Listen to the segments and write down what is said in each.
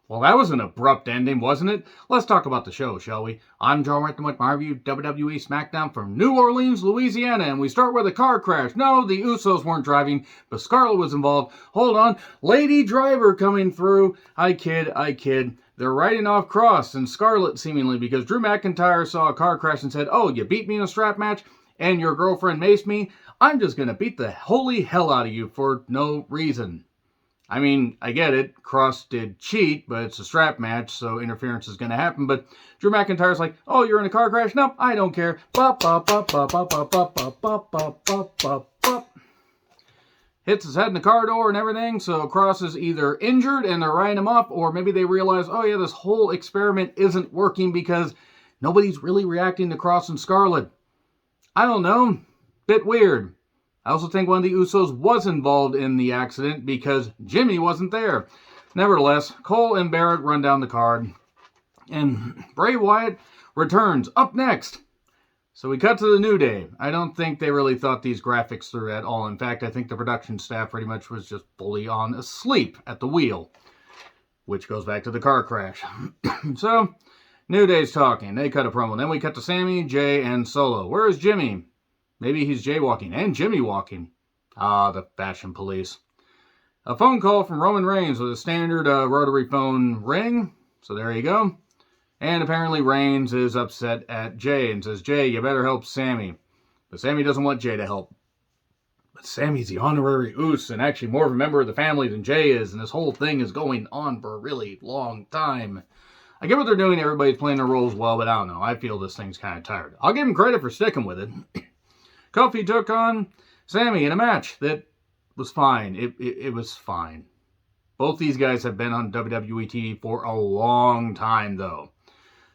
Well, that was an abrupt ending, wasn't it? Let's talk about the show, shall we? I'm Joe Rankin with my review of WWE Smackdown from New Orleans, Louisiana, and we start with a car crash. No, the Usos weren't driving, but Scarlett was involved. Hold on, Lady Driver coming through. I kid. They're riding off Cross and Scarlett, seemingly, because Drew McIntyre saw a car crash and said, "Oh, you beat me in a strap match, and your girlfriend maced me? I'm just gonna beat the holy hell out of you for no reason." I mean, I get it. Cross did cheat, but it's a strap match, so interference is going to happen. But Drew McIntyre's like, "Oh, you're in a car crash? No, I don't care." Hits his head in the car door and everything, so Cross is either injured and they're writing him off, or maybe they realize, oh yeah, this whole experiment isn't working because nobody's really reacting to Cross and Scarlett. I don't know. Bit weird. I also think one of the Usos was involved in the accident because Jimmy wasn't there. Nevertheless, Cole and Barrett run down the card, and Bray Wyatt returns up next. So we cut to the New Day. I don't think they really thought these graphics through at all. In fact, I think the production staff pretty much was just fully on asleep at the wheel, which goes back to the car crash. So, New Day's talking. They cut a promo. Then we cut to Sammy, Jay, and Solo. Where is Jimmy? Maybe he's jaywalking and Jimmy walking. Ah, the fashion police. A phone call from Roman Reigns with a standard rotary phone ring. So there you go. And apparently Reigns is upset at Jay and says, "Jay, you better help Sammy." But Sammy doesn't want Jay to help. But Sammy's the honorary Uso and actually more of a member of the family than Jay is. And this whole thing is going on for a really long time. I get what they're doing. Everybody's playing their roles well, but I don't know. I feel this thing's kind of tired. I'll give him credit for sticking with it. Kofi took on Sammy in a match that was fine. It was fine. Both these guys have been on WWE TV for a long time, though.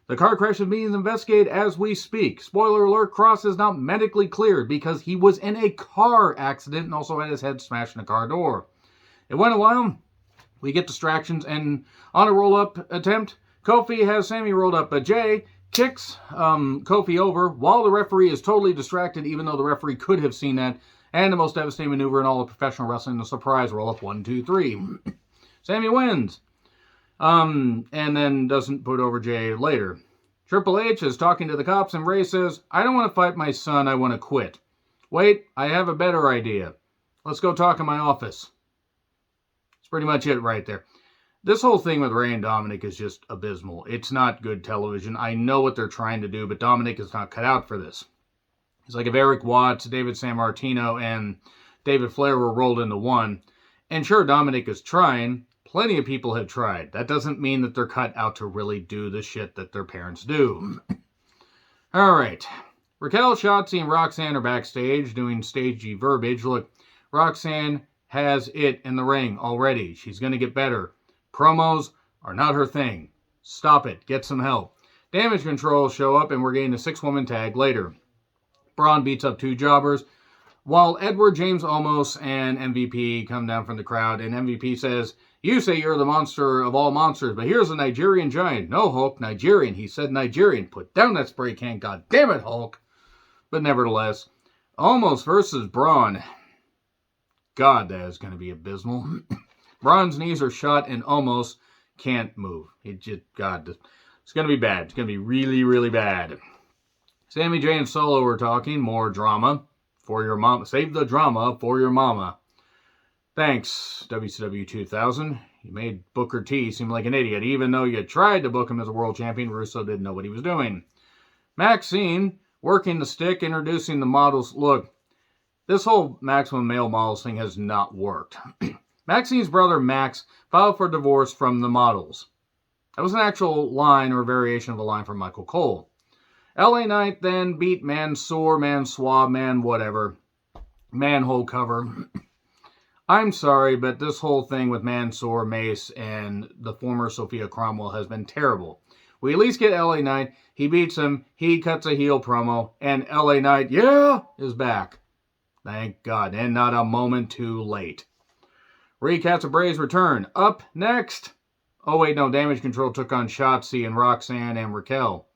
The car crash is being investigated as we speak. Spoiler alert, Cross is not medically cleared because he was in a car accident and also had his head smashed in a car door. It went a while. We get distractions, and on a roll-up attempt, Kofi has Sammy rolled up, but Jay kicks Kofi over while the referee is totally distracted, even though the referee could have seen that. And the most devastating maneuver in all of professional wrestling, the surprise roll-up, 1, 2, 3. Sammy wins. And then doesn't put over Jay later. Triple H is talking to the cops, and Ray says, "I don't want to fight my son, I want to quit." "Wait, I have a better idea. Let's go talk in my office." That's pretty much it right there. This whole thing with Ray and Dominic is just abysmal. It's not good television. I know what they're trying to do, but Dominic is not cut out for this. It's like if Eric Watts, David Sammartino, and David Flair were rolled into one. And sure, Dominic is trying. Plenty of people have tried. That doesn't mean that they're cut out to really do the shit that their parents do. All right. Raquel, Shotzi, and Roxanne are backstage doing stagey verbiage. Look, Roxanne has it in the ring already. She's going to get better. Promos are not her thing. Stop it. Get some help. Damage Control show up, and we're getting a 6-woman tag later. Braun beats up 2 jobbers, while Edward, James Omos, and MVP come down from the crowd, and MVP says, "You say you're the monster of all monsters, but here's a Nigerian giant." "No, Hulk, Nigerian." He said Nigerian. Put down that spray can. God damn it, Hulk. But nevertheless, Omos versus Braun. God, that is going to be abysmal. Braun's knees are shot, and Omos can't move. God, it's going to be bad. It's going to be really, really bad. Sammy, Jay, and Solo are talking. More drama for your mama. Save the drama for your mama. Thanks, WCW 2000. You made Booker T seem like an idiot. Even though you tried to book him as a world champion, Russo didn't know what he was doing. Maxine, working the stick, introducing the models. Look, this whole Maximum Male Models thing has not worked. Maxine's brother, Max, filed for divorce from the models. That was an actual line or variation of a line from Michael Cole. LA Knight then beat Mansoor, Mansoor, Man whatever, Manhole Cover. I'm sorry, but this whole thing with Mansoor, Mace, and the former Sophia Cromwell has been terrible. We at least get LA Knight. He beats him. He cuts a heel promo. And LA Knight, yeah, is back. Thank God. And not a moment too late. Recaps of Bray's return. Up next. Oh, wait, no. Damage Control took on Shotzi and Roxanne and Raquel.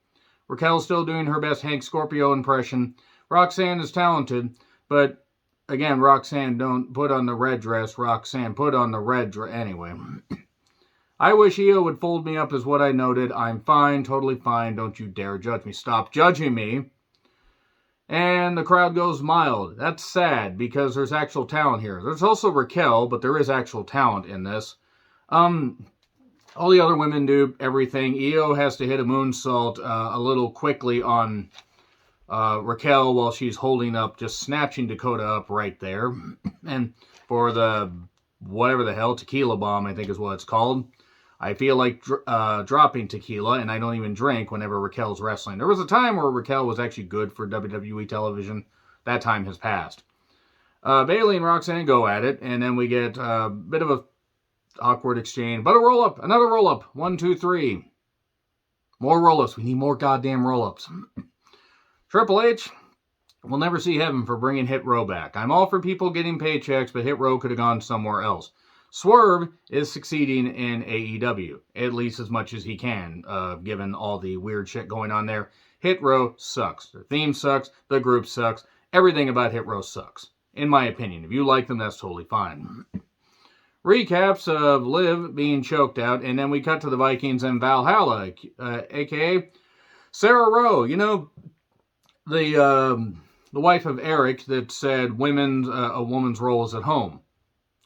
Raquel's still doing her best Hank Scorpio impression. Roxanne is talented, but again, Roxanne, don't put on the red dress. Roxanne, put on the red dress. Anyway. I wish Io would fold me up is what I noted. I'm fine, totally fine. Don't you dare judge me. Stop judging me. And the crowd goes mild. That's sad because there's actual talent here. There's also Raquel, but there is actual talent in this. All the other women do everything. Io has to hit a moonsault a little quickly on Raquel while she's holding up, just snatching Dakota up right there. And for the, whatever the hell, tequila bomb, I think is what it's called. I feel like dropping tequila, and I don't even drink whenever Raquel's wrestling. There was a time where Raquel was actually good for WWE television. That time has passed. Bayley and Roxanne go at it, and then we get a bit of a awkward exchange. But a roll-up, another roll-up. 1, 2, 3. More roll-ups. We need more goddamn roll-ups. Triple H will never see heaven for bringing Hit Row back. I'm all for people getting paychecks, but Hit Row could have gone somewhere else. Swerve is succeeding in AEW, at least as much as he can, given all the weird shit going on there. Hit Row sucks. Their theme sucks. The group sucks. Everything about Hit Row sucks, in my opinion. If you like them, that's totally fine. Recaps of Liv being choked out, and then we cut to the Vikings and Valhalla, a.k.a. Sarah Rowe. You know, the wife of Eric that said a woman's role is at home.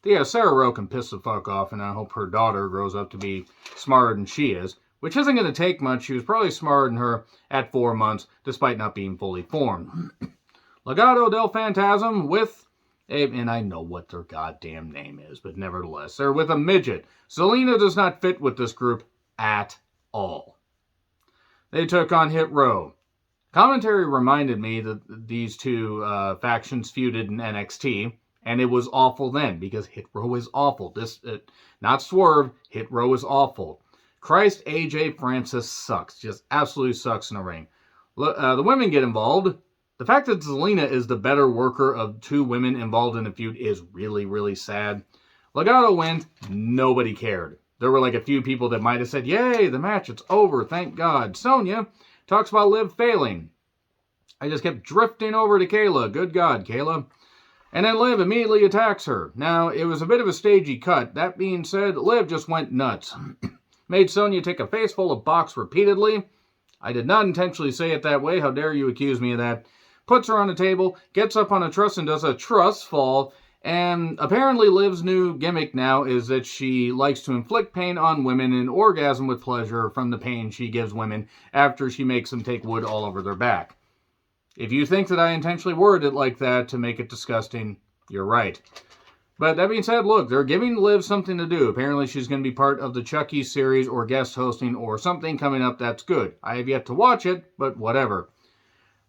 Yeah, Sarah Rowe can piss the fuck off, and I hope her daughter grows up to be smarter than she is, which isn't going to take much. She was probably smarter than her at 4 months, despite not being fully formed. Legado del Phantasm with, and I know what their goddamn name is, but nevertheless, they're with a midget. Zelina does not fit with this group at all. They took on Hit Row. Commentary reminded me that these two factions feuded in NXT, and it was awful then, because Hit Row is awful. Not Swerve, Hit Row is awful. Christ, AJ Francis sucks. Just absolutely sucks in the ring. The women get involved. The fact that Zelina is the better worker of two women involved in a feud is really, really sad. Legado wins. Nobody cared. There were like a few people that might have said, yay, the match, it's over, thank God. Sonya talks about Liv failing. I just kept drifting over to Kayla. Good God, Kayla. And then Liv immediately attacks her. Now, it was a bit of a stagey cut. That being said, Liv just went nuts. Made Sonya take a face full of box repeatedly. I did not intentionally say it that way. How dare you accuse me of that? Puts her on the table, gets up on a truss and does a truss fall. And apparently Liv's new gimmick now is that she likes to inflict pain on women and orgasm with pleasure from the pain she gives women after she makes them take wood all over their back. If you think that I intentionally worded it like that to make it disgusting, you're right. But that being said, look, they're giving Liv something to do. Apparently she's going to be part of the Chucky series or guest hosting or something coming up that's good. I have yet to watch it, but whatever.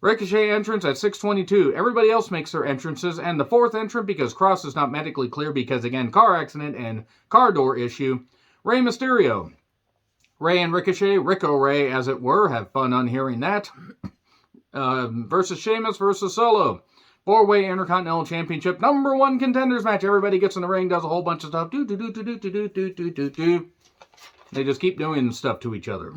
Ricochet entrance at 6:22. Everybody else makes their entrances, and the fourth entrant, because Cross is not medically clear because, again, car accident and car door issue, Rey Mysterio. Rey and Ricochet, Rico Ray as it were, have fun unhearing that. Versus Sheamus versus Solo. 4-way Intercontinental Championship #1 contenders match. Everybody gets in the ring, does a whole bunch of stuff. They just keep doing stuff to each other.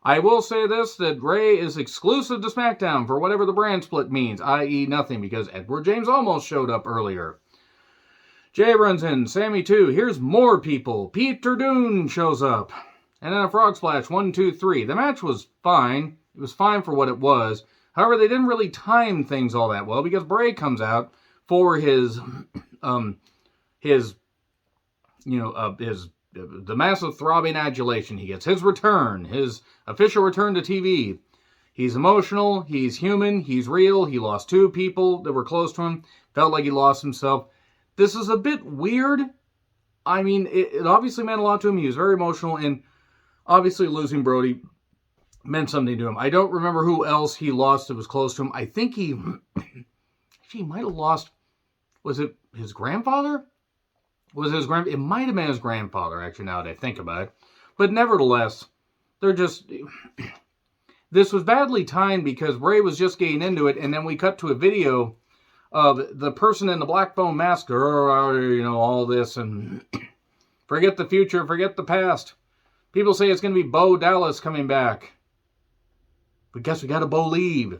I will say this, that Rey is exclusive to Smackdown for whatever the brand split means, i.e. nothing, because Edward James almost showed up earlier. Jay runs in, Sammy too. Here's more people. Peter Dunne shows up. And then a frog splash, 1, 2, 3. The match was fine. It was fine for what it was. However, they didn't really time things all that well because Bray comes out for the massive throbbing adulation. He gets his return, his official return to TV. He's emotional, he's human, he's real. He lost 2 people that were close to him. Felt like he lost himself. This is a bit weird. I mean, it obviously meant a lot to him. He was very emotional, and obviously losing Brody meant something to him. I don't remember who else he lost that was close to him. I think he might have lost, was it his grandfather? It might have been his grandfather, actually, now that I think about it. But nevertheless, this was badly timed because Bray was just getting into it, and then we cut to a video of the person in the black foam mask, all this, and forget the future, forget the past. People say it's going to be Bo Dallas coming back. But guess we got to believe.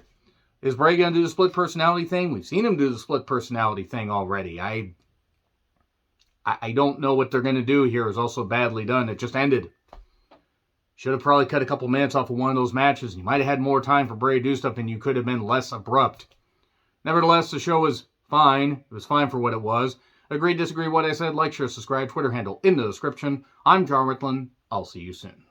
Is Bray going to do the split personality thing? We've seen him do the split personality thing already. I don't know what they're going to do here. It was also badly done. It just ended. Should have probably cut a couple minutes off of one of those matches. You might have had more time for Bray to do stuff, and you could have been less abrupt. Nevertheless, the show was fine. It was fine for what it was. Agree, disagree, what I said, like, share, subscribe, Twitter handle in the description. I'm John Rickland. I'll see you soon.